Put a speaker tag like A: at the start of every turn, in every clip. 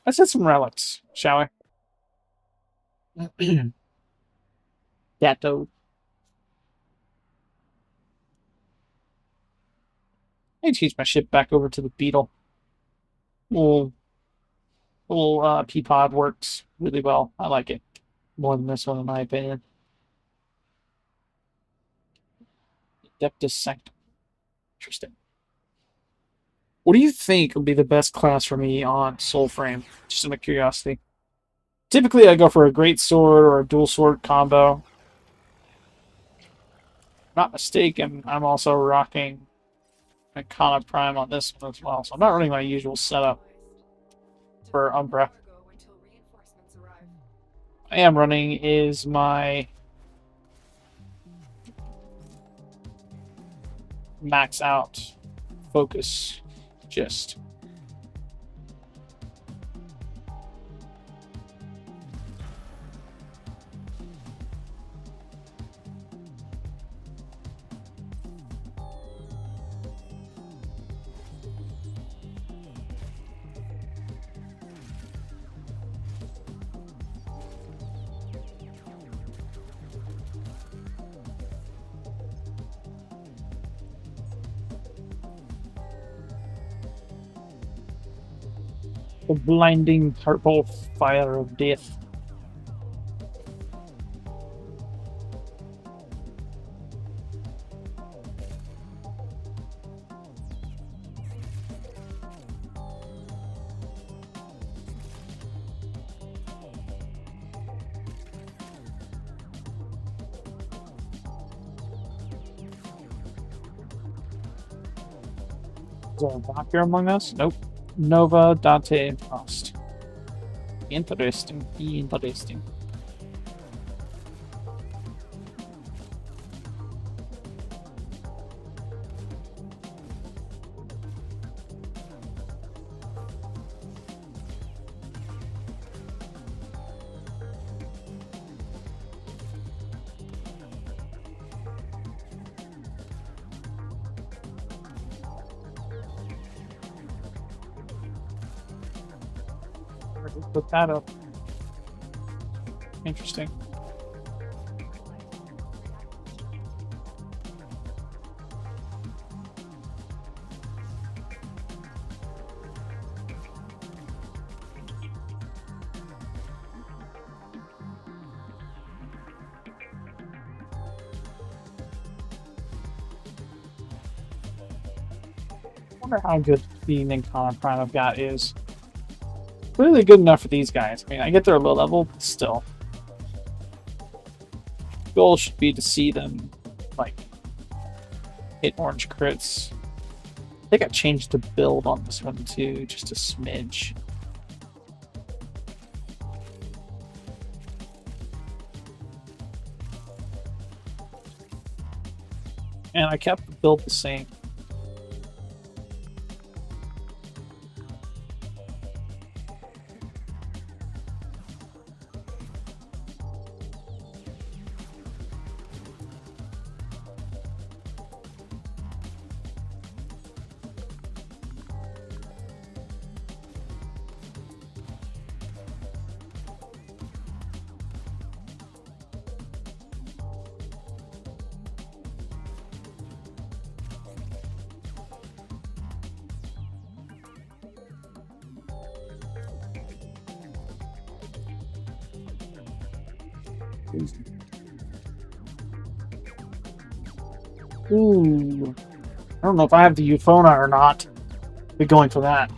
A: Let's hit some relics, shall we? Dato. I change my ship back over to the Beetle. Little, little Peapod works really well. I like it more than this one, in my opinion. Adeptus Sanctum. Interesting. What do you think would be the best class for me on Soulframe? Just out of curiosity. Typically, I go for a great sword or a dual sword combo. Not mistaken, I'm also rocking Icona Prime on this one as well, so I'm not running my usual setup for Umbra. I am running is my max out focus gist. The blinding purple fire of death. Is there a Valkyr among us? Nope. Nova, Dante, and Frost. Interesting. Interesting. Put that up. Interesting. Wonder how good the Nincana Prime I've got is. Clearly good enough for these guys. I mean, I get they're low level, but still. Goal should be to see them, like, hit orange crits. I think I changed the build on this one too, just a smidge. And I kept the build the same. Ooh. I don't know if I have the Euphona or not. Be going for that.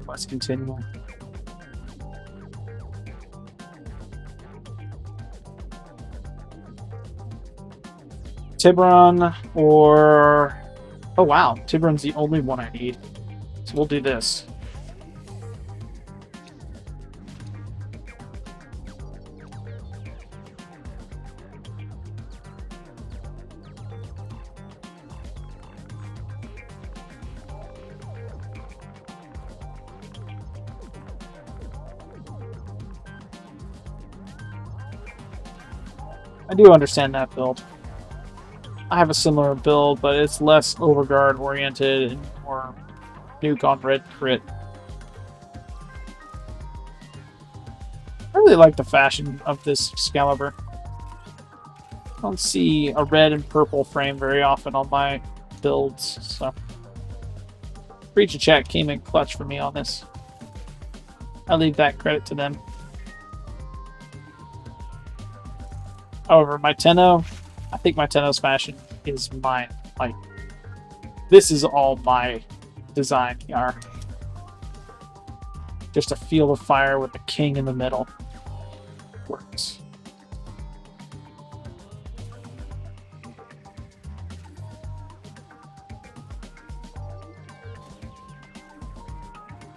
A: Let's continue. Tiburon or... Oh wow, Tiburon's the only one I need. So we'll do this. I do understand that build. I have a similar build, but it's less overguard oriented and more nuke on red crit. I really like the fashion of this Excalibur. I don't see a red and purple frame very often on my builds, so Breach of Chat came in clutch for me on this. I leave that credit to them. However, my Tenno, I think my Tenno's fashion is mine. Like, this is all my design here. Just a field of fire with the king in the middle. Works.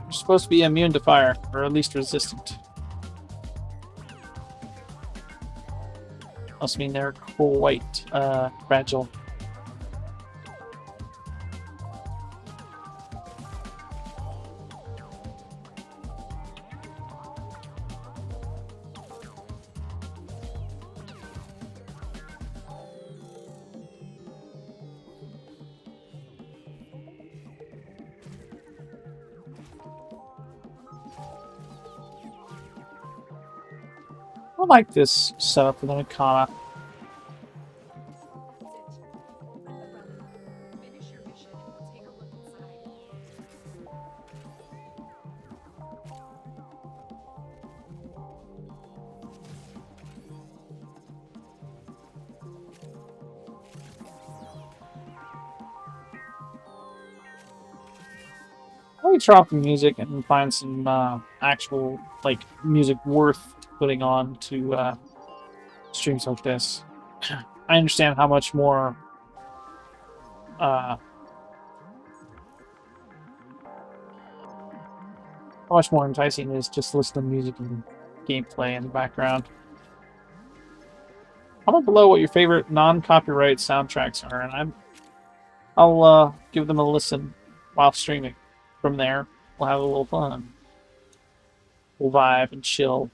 A: You're supposed to be immune to fire, or at least resistant. Must mean they're quite fragile. I like this setup for the Mikana. Let me try off the music and find some actual like music worth putting on to streams like this. I understand how much more uh, enticing it is just listen to music and gameplay in the background. Comment below what your favorite non-copyright soundtracks are, and I'll give them a listen while streaming. From there, we'll have a little fun. We'll vibe and chill.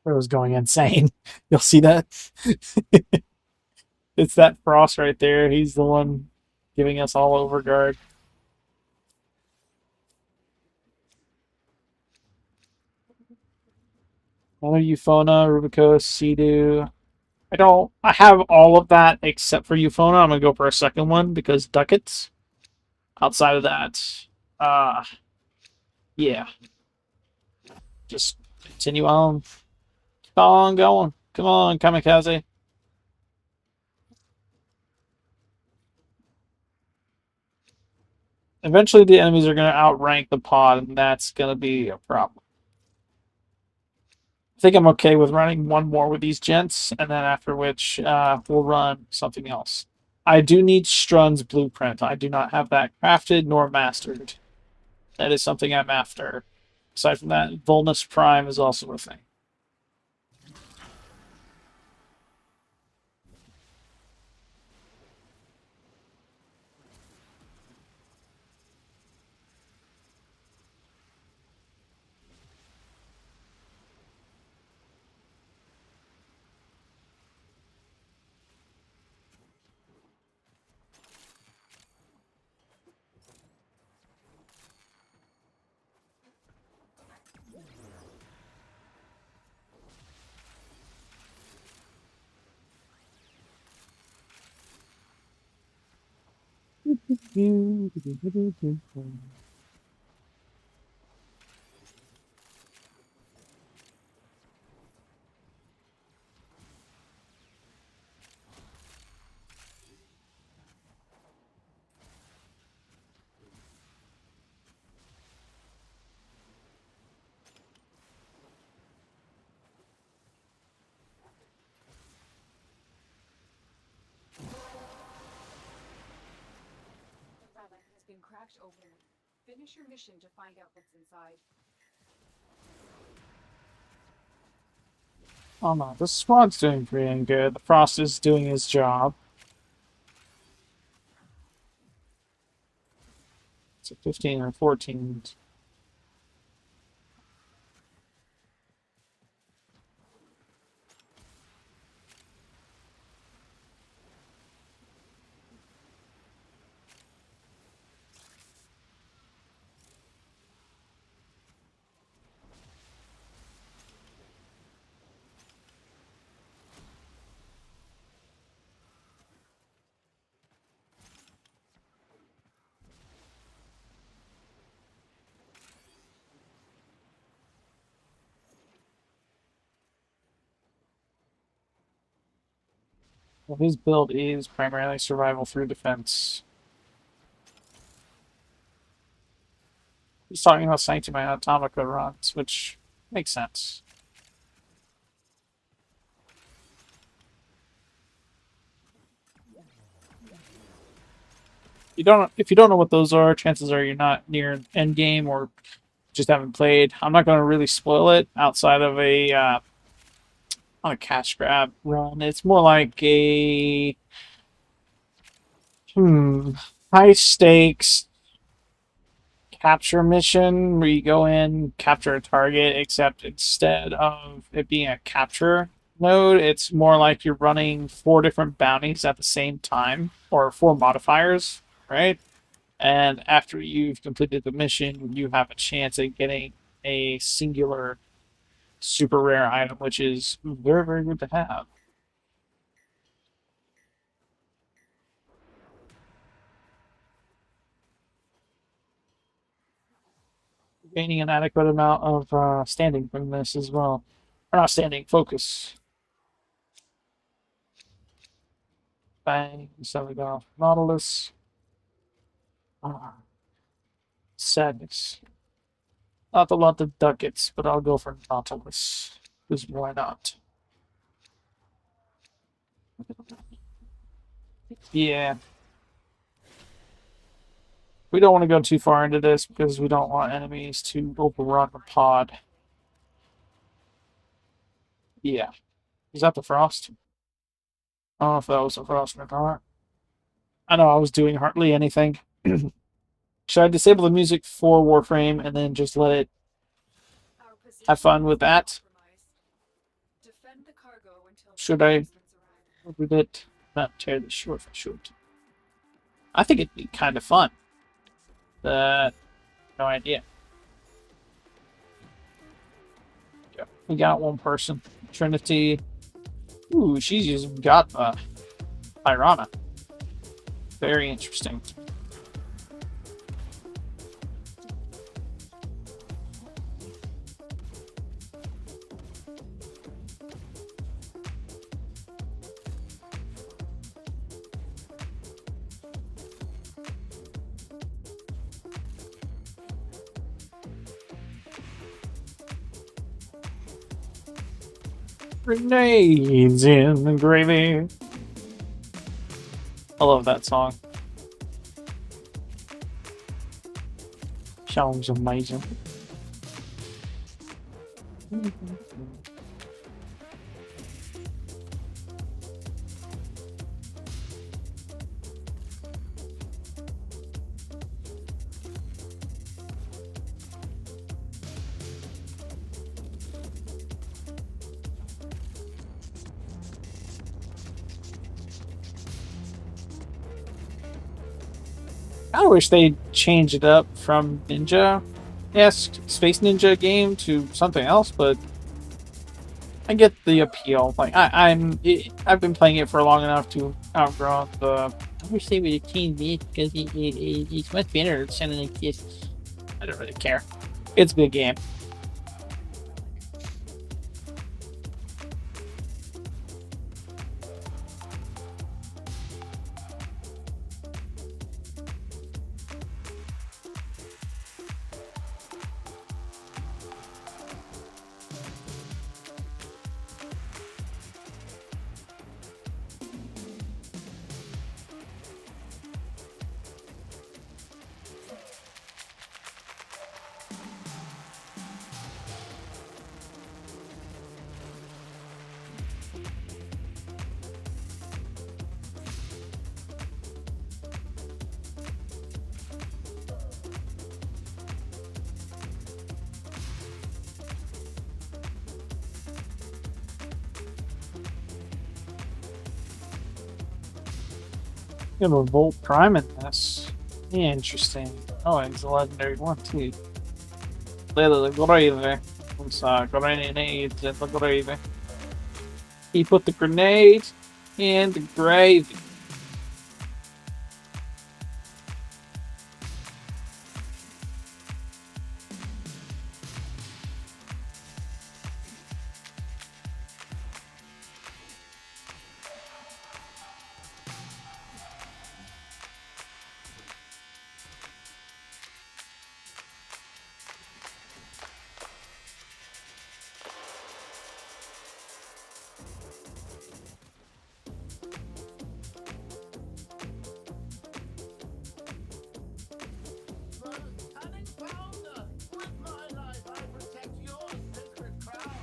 A: It was going insane. You'll see that. It's that Frost right there. He's the one giving us all over guard. Another Euphona, Rubicos, Sea-Doo. I have all of that except for Euphona. I'm gonna go for a second one because ducats. Outside of that, uh yeah. Just continue on. Keep on going. Come on, Kamikaze. Eventually the enemies are gonna outrank the pod, and that's gonna be a problem. I think I'm okay with running one more with these gents, and then after which we'll run something else. I do need Strun's blueprint. I do not have that crafted nor mastered. That is something I'm after. Aside from that, Volnus Prime is also a thing.
B: been cracked open. Finish your mission to find out what's inside.
A: Oh no, the squad's doing pretty good. The Frost is doing his job. It's a 15 or 14. Well, his build is primarily survival through defense. He's talking about Sanctum and Atomica runs, which makes sense. If you don't know what those are, chances are you're not near end game or just haven't played. I'm not going to really spoil it outside of on a cash grab run. It's more like a high stakes capture mission where you go in, capture a target, except instead of it being a capture mode, it's more like you're running 4 different bounties at the same time, or 4 modifiers, right? And after you've completed the mission, you have a chance at getting a singular super rare item, which is very, very good to have. Gaining an adequate amount of standing from this as well. Or not standing, focus. Bang, selling off Nautilus. Ah, sadness. Not a lot of ducats, but I'll go for Nautilus. Because why not? Yeah. We don't want to go too far into this because we don't want enemies to overrun the pod. Yeah. Is that the Frost? I don't know if that was the Frost or not. I know I was doing hardly anything. Should I disable the music for Warframe and then just let it
B: Our position
A: have fun with
B: has been
A: that?
B: compromised. Defend the cargo until
A: Should I
B: reinforcements arrive.
A: move it? Not tear this short if I should. I think it'd be kind of fun. No idea. Yeah, we got one person. Trinity. Ooh, she's using Gatva. Irana. Very interesting. Grenades in the gravy. I love that song. Sounds amazing. I wish they changed it up from Ninja, yes, Space Ninja game to something else, but I get the appeal. Like I've been playing it for long enough to outgrow the. I wish they would have changed it because it's much better sounding like this. I don't really care. It's a good game. You have a Volt Prime in this. Interesting. Oh, and it's a legendary one too. Little gravy. It's grenades in the gravy. He put the grenades in the gravy.
C: Cunning founder, with my life I protect your sacred crown.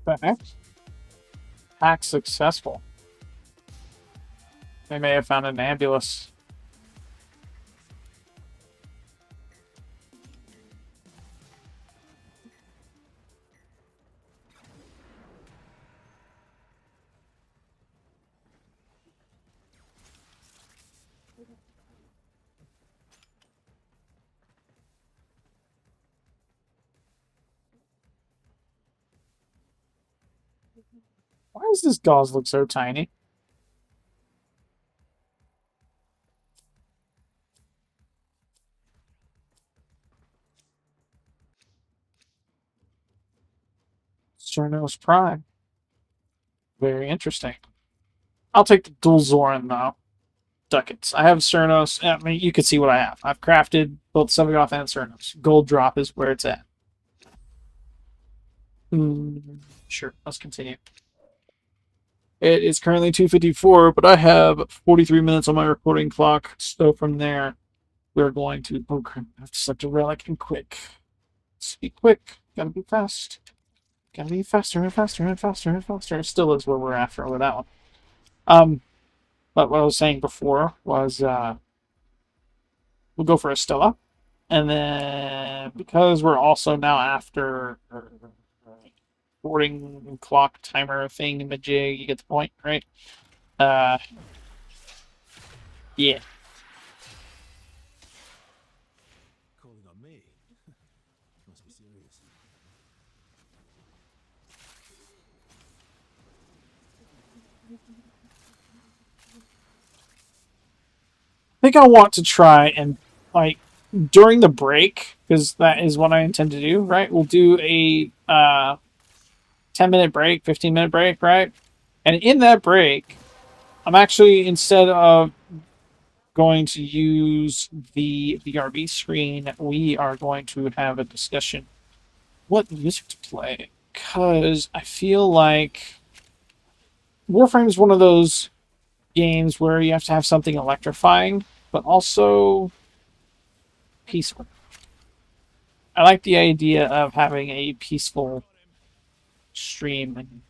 A: Okay. Hack successful. They may have found an ambulance. Why does this gauze look so tiny? Cernos Prime. Very interesting. I'll take the dual Zoran though. Ducats. I have Cernos. I mean, you can see what I have. I've crafted both Sevagoth and Cernos. Gold drop is where it's at. Sure, let's continue. It is currently 2:54, but I have 43 minutes on my recording clock. So from there, we're going to. Oh, crap. I have to select a relic and quick. Let's be quick. Gotta be fast. Gotta be faster and faster and faster and faster. It still is where we're after with that one. But what I was saying before was we'll go for a Stella. And then because we're also now after boarding clock timer thing, majig, you get the point, right? Uh, yeah.
C: Calling on me? Must be serious.
A: I think I want to try and like during the break because that is what I intend to do. Right, we'll do a 10-minute break, 15-minute break, right? And in that break, I'm actually instead of going to use the VRB screen, we are going to have a discussion what music to play because I feel like Warframe is one of those games where you have to have something electrifying, but also peaceful. I like the idea of having a peaceful stream and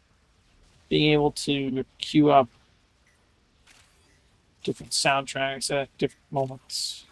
A: being able to queue up different soundtracks at different moments.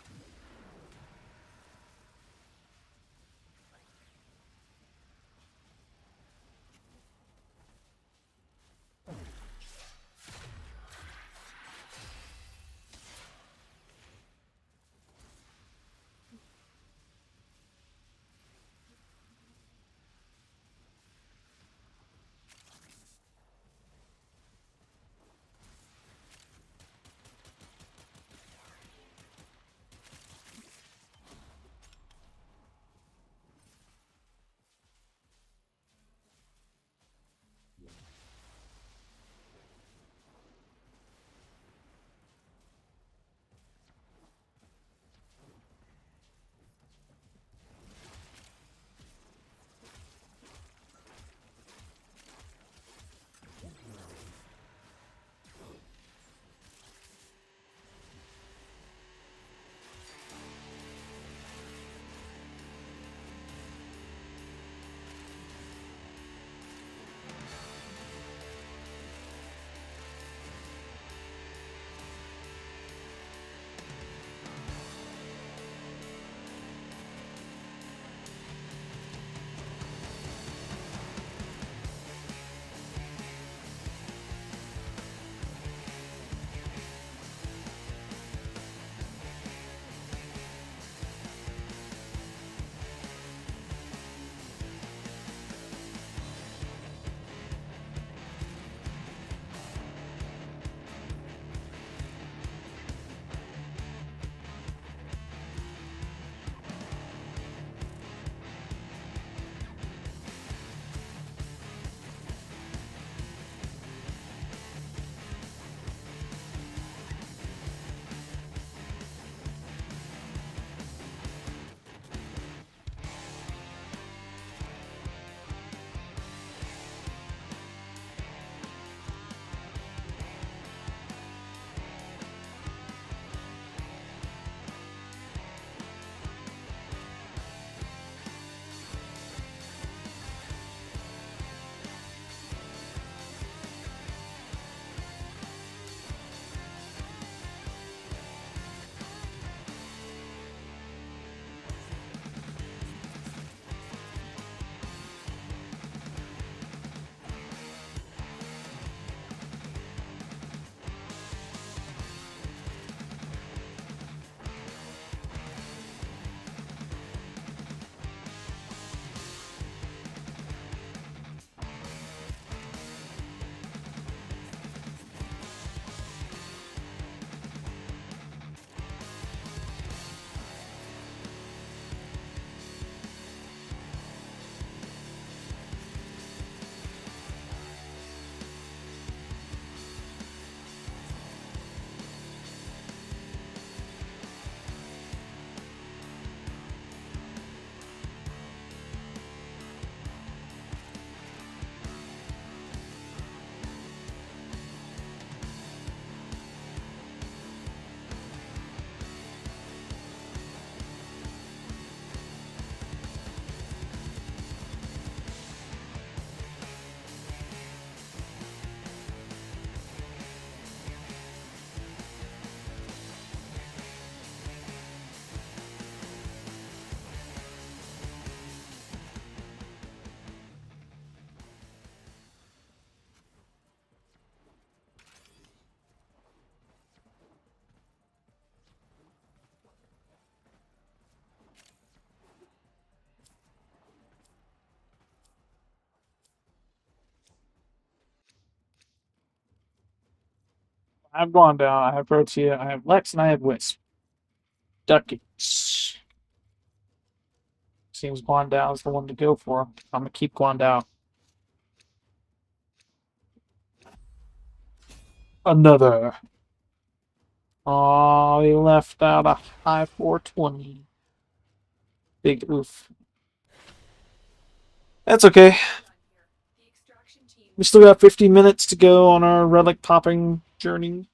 A: I have Guandao, I have Protea, I have Lex, and I have Wisp. Ducats. Seems Guandao is the one to go for. I'm gonna keep Guandao. Another. Oh, he left out a high 420. Big oof. That's okay.
B: Done here. The extraction team.
A: We still got 50 minutes to go on our relic popping journey.